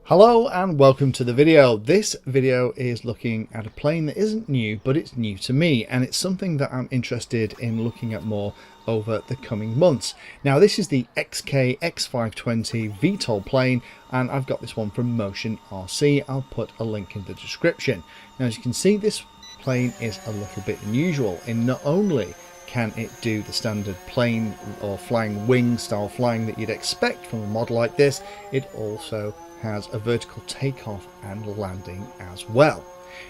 Hello and welcome to the video. This video is looking at a plane that isn't new, but it's new to me, and it's something that I'm interested in looking at more over the coming months. Now this is the X520 VTOL plane, and I've got this one from Motion RC. I'll put a link in the description. Now as you can see, this plane is a little bit unusual in not only can it do the standard plane or flying wing style flying that you'd expect from a model like this, it also has a vertical takeoff and landing as well.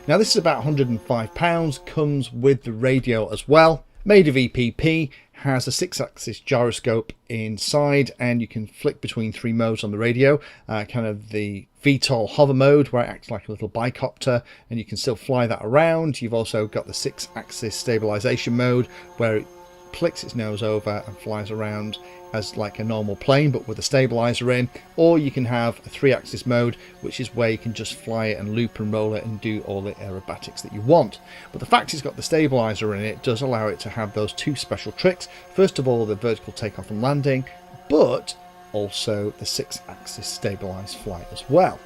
Now this is about £105, comes with the radio as well, made of EPP, has a 6-axis gyroscope inside, and you can flick between 3 modes on the radio, kind of the VTOL hover mode where it acts like a little bicopter and you can still fly that around. You've also got the 6-axis stabilization mode where it flicks its nose over and flies around as like a normal plane but with a stabilizer in, or you can have a 3-axis mode, which is where you can just fly it and loop and roll it and do all the aerobatics that you want. But the fact it's got the stabilizer in it does allow it to have those 2 special tricks. First of all, the vertical takeoff and landing, but also the 6-axis stabilized flight as well.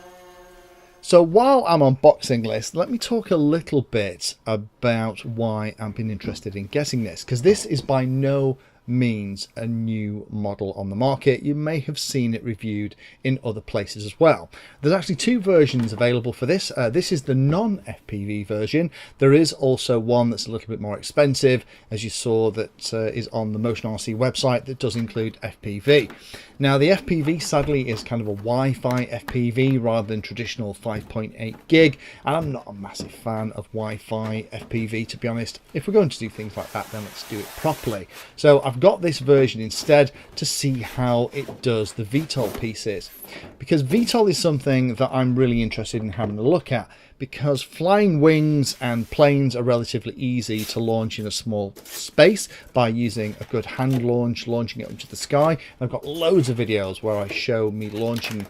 So while I'm unboxing this, let me talk a little bit about why I've been interested in getting this, because this is by no means a new model on the market. You may have seen it reviewed in other places as well. There's actually 2 versions available for this. This is the non-FPV version. There is also one that's a little bit more expensive, as you saw, that is on the Motion RC website, that does include FPV. Now the FPV sadly is kind of a Wi-Fi FPV rather than traditional 5.8 gig, and I'm not a massive fan of Wi-Fi FPV, to be honest. If we're going to do things like that, then let's do it properly. So I've got this version instead to see how it does the VTOL pieces, because VTOL is something that I'm really interested in having a look at, because flying wings and planes are relatively easy to launch in a small space by using a good hand launch, launching it into the sky. I've got loads of videos where I show me launching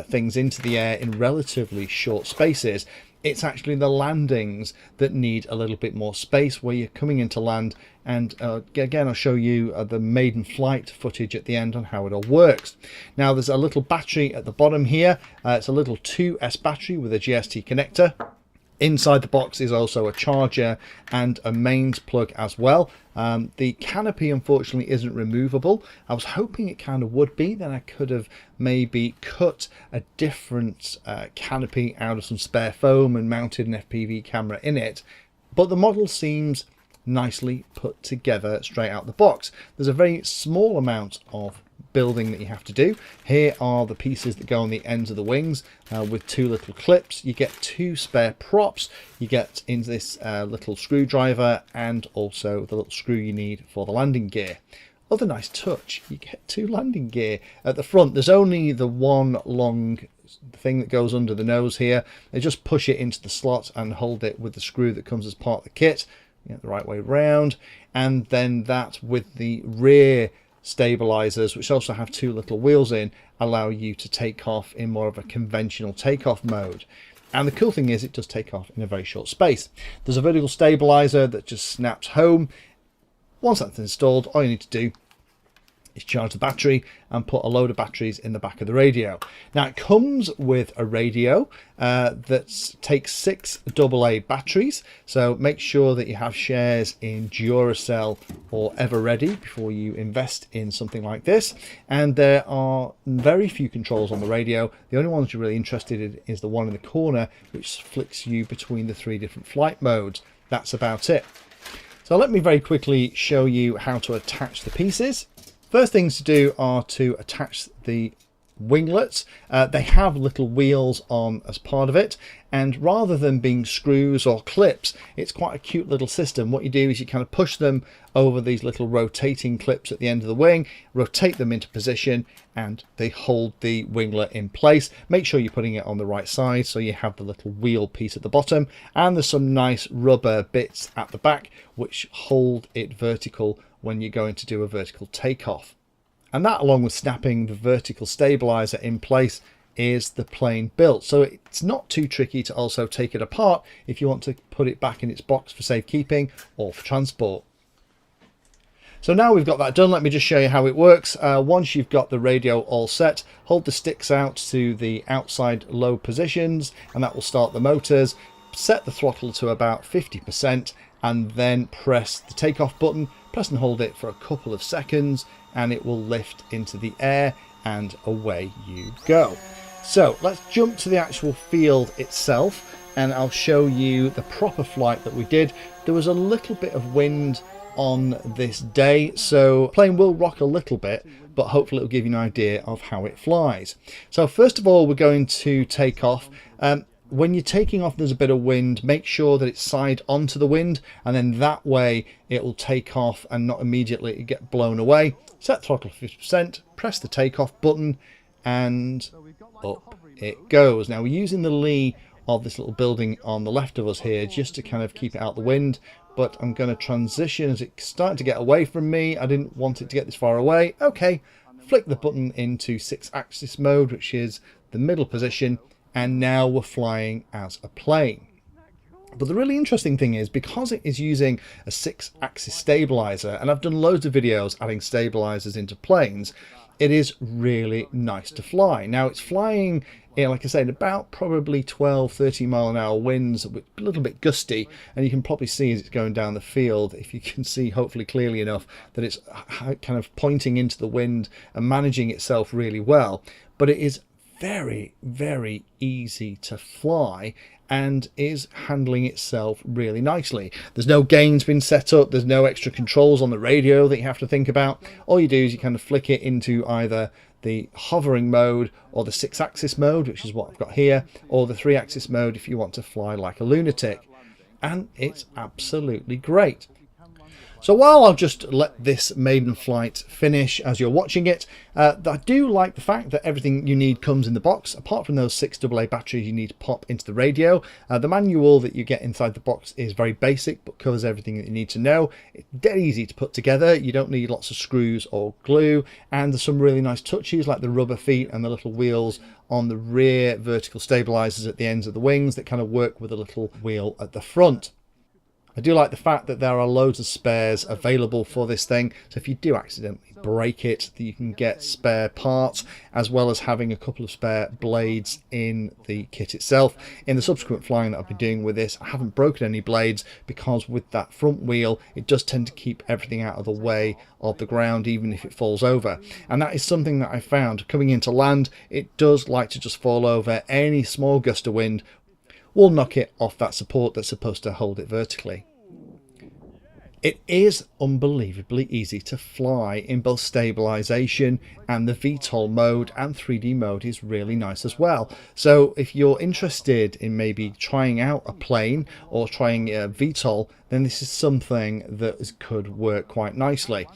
things into the air in relatively short spaces. It's actually the landings that need a little bit more space, where you're coming into land, and again I'll show you the Maiden Flight footage at the end on how it all works. Now there's a little battery at the bottom here. It's a little 2S battery with a GST connector. Inside the box is also a charger and a mains plug as well. The canopy unfortunately isn't removable. I was hoping it kind of would be, then I could have maybe cut a different canopy out of some spare foam and mounted an FPV camera in it, but the model seems nicely put together straight out the box. There's a very small amount of building that you have to do. Here are the pieces that go on the ends of the wings with 2 little clips. You get 2 spare props. You get in this little screwdriver and also the little screw you need for the landing gear. Other nice touch, you get 2 landing gear at the front. There's only the one long thing that goes under the nose here. They just push it into the slot and hold it with the screw that comes as part of the kit, the right way round, and then that with the rear stabilizers, which also have 2 little wheels in, allow you to take off in more of a conventional takeoff mode. And the cool thing is it does take off in a very short space. There's a vertical stabilizer that just snaps home. Once that's installed, all you need to do is charge the battery and put a load of batteries in the back of the radio. Now it comes with a radio that takes 6 AA batteries, so make sure that you have shares in Duracell or Everready before you invest in something like this. And there are very few controls on the radio. The only ones you're really interested in is the one in the corner, which flicks you between the 3 different flight modes. That's about it. So let me very quickly show you how to attach the pieces. First things to do are to attach the winglets. They have little wheels on as part of it, and rather than being screws or clips, it's quite a cute little system. What you do is you kind of push them over these little rotating clips at the end of the wing, rotate them into position, and they hold the winglet in place. Make sure you're putting it on the right side so you have the little wheel piece at the bottom, and there's some nice rubber bits at the back which hold it vertical when you're going to do a vertical takeoff. And that, along with snapping the vertical stabilizer in place, is the plane built. So it's not too tricky to also take it apart if you want to put it back in its box for safekeeping or for transport. So now we've got that done, let me just show you how it works. Once you've got the radio all set, hold the sticks out to the outside low positions, and that will start the motors. Set the throttle to about 50%, and then press the takeoff button. Press and hold it for a couple of seconds, and it will lift into the air, and away you go. So let's jump to the actual field itself, and I'll show you the proper flight that we did. There was a little bit of wind on this day, so the plane will rock a little bit, but hopefully it'll give you an idea of how it flies. So first of all, we're going to take off. When you're taking off, there's a bit of wind. Make sure that it's side onto the wind, and then that way it will take off and not immediately get blown away. Set throttle 50%, press the takeoff button, and up it goes. Now we're using the lee of this little building on the left of us here just to kind of keep it out the wind, but I'm going to transition as it's starting to get away from me. I didn't want it to get this far away. Okay, flick the button into 6-axis mode, which is the middle position, and now we're flying as a plane. But the really interesting thing is, because it is using a 6-axis stabilizer, and I've done loads of videos adding stabilizers into planes, it is really nice to fly. Now it's flying, like I said, about probably 12-13 mile an hour winds, a little bit gusty, and you can probably see as it's going down the field, if you can see hopefully clearly enough, that it's kind of pointing into the wind and managing itself really well. But it is very, very easy to fly and is handling itself really nicely. There's no gains been set up, there's no extra controls on the radio that you have to think about. All you do is you kind of flick it into either the hovering mode or the 6-axis mode, which is what I've got here, or the 3-axis mode if you want to fly like a lunatic. And it's absolutely great. So while I'll just let this maiden flight finish as you're watching it, I do like the fact that everything you need comes in the box, apart from those 6 AA batteries you need to pop into the radio. The manual that you get inside the box is very basic, but covers everything that you need to know. It's dead easy to put together. You don't need lots of screws or glue, and there's some really nice touches like the rubber feet and the little wheels on the rear vertical stabilizers at the ends of the wings that kind of work with a little wheel at the front. I do like the fact that there are loads of spares available for this thing, so if you do accidentally break it, that you can get spare parts, as well as having a couple of spare blades in the kit itself. In the subsequent flying that I've been doing with this, I haven't broken any blades, because with that front wheel it does tend to keep everything out of the way of the ground, even if it falls over. And that is something that I found coming into land. It does like to just fall over. Any small gust of wind will knock it off that support that's supposed to hold it vertically. It is unbelievably easy to fly in both stabilization, and the VTOL mode and 3D mode is really nice as well. So if you're interested in maybe trying out a plane or trying a VTOL, then this is something that could work quite nicely.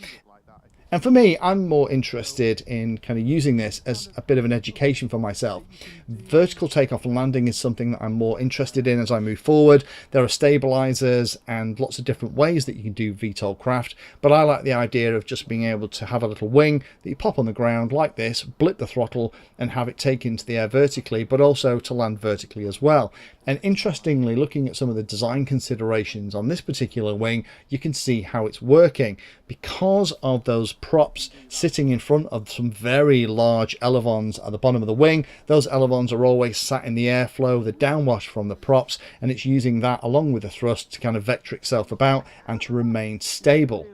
And for me, I'm more interested in kind of using this as a bit of an education for myself. Vertical takeoff and landing is something that I'm more interested in as I move forward. There are stabilizers and lots of different ways that you can do VTOL craft, but I like the idea of just being able to have a little wing that you pop on the ground like this, blip the throttle and have it take into the air vertically, but also to land vertically as well. And interestingly, looking at some of the design considerations on this particular wing, you can see how it's working. Because of those props sitting in front of some very large elevons at the bottom of the wing, those elevons are always sat in the airflow, the downwash from the props, and it's using that along with the thrust to kind of vector itself about and to remain stable.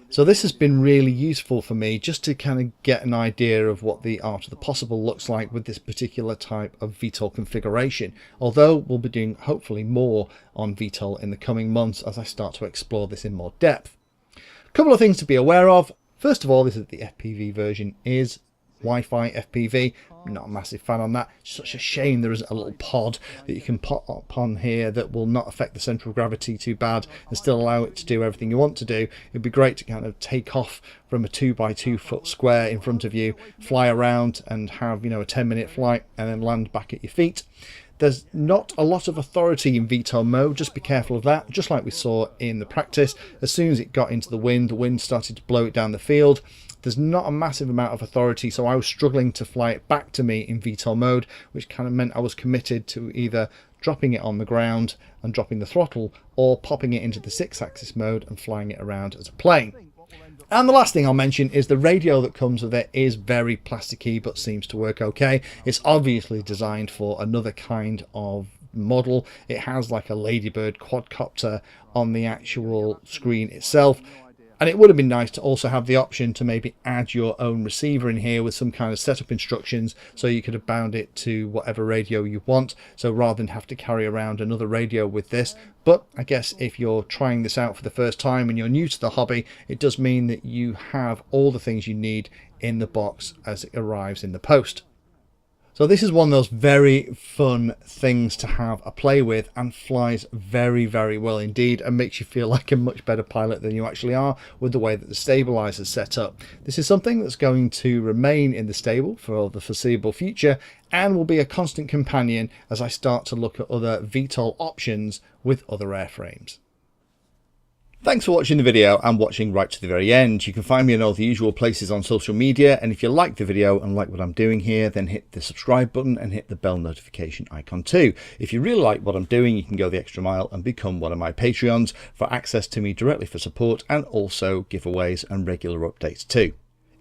So this has been really useful for me, just to kind of get an idea of what the art of the possible looks like with this particular type of VTOL configuration. Although we'll be doing hopefully more on VTOL in the coming months as I start to explore this in more depth. A couple of things to be aware of. First of all, this is the FPV version is Wi-Fi FPV. I'm not a massive fan on that. It's such a shame there isn't a little pod that you can pop up on here that will not affect the central of gravity too bad and still allow it to do everything you want to do. It'd be great to kind of take off from a 2x2 foot square in front of you, fly around and have, you know, a 10-minute flight and then land back at your feet. There's not a lot of authority in VTOL mode, just be careful of that. Just like we saw in the practice, as soon as it got into the wind started to blow it down the field. There's not a massive amount of authority, so I was struggling to fly it back to me in VTOL mode, which kind of meant I was committed to either dropping it on the ground and dropping the throttle, or popping it into the 6-axis mode and flying it around as a plane. And the last thing I'll mention is the radio that comes with it is very plasticky but seems to work okay. It's obviously designed for another kind of model. It has like a Ladybird quadcopter on the actual screen itself. And it would have been nice to also have the option to maybe add your own receiver in here with some kind of setup instructions, so you could have bound it to whatever radio you want. So rather than have to carry around another radio with this. But I guess if you're trying this out for the first time and you're new to the hobby, it does mean that you have all the things you need in the box as it arrives in the post. So this is one of those very fun things to have a play with, and flies very, very well indeed, and makes you feel like a much better pilot than you actually are with the way that the stabilizer is set up. This is something that's going to remain in the stable for the foreseeable future and will be a constant companion as I start to look at other VTOL options with other airframes. Thanks for watching the video and watching right to the very end. You can find me in all the usual places on social media, and if you like the video and like what I'm doing here, then hit the subscribe button and hit the bell notification icon too. If you really like what I'm doing, you can go the extra mile and become one of my Patreons for access to me directly for support, and also giveaways and regular updates too.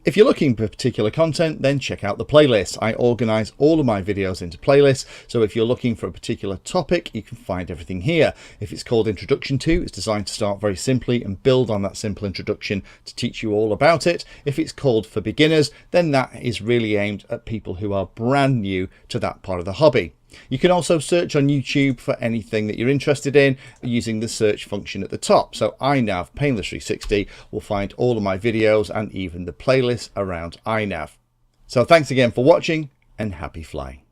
If you're looking for particular content, then check out the playlist. I organise all of my videos into playlists, so if you're looking for a particular topic, you can find everything here. If it's called Introduction To, it's designed to start very simply and build on that simple introduction to teach you all about it. If it's called For Beginners, then that is really aimed at people who are brand new to that part of the hobby. You can also search on YouTube for anything that you're interested in using the search function at the top. So iNav Painless 360 will find all of my videos and even the playlist around iNav. So thanks again for watching, and happy flying.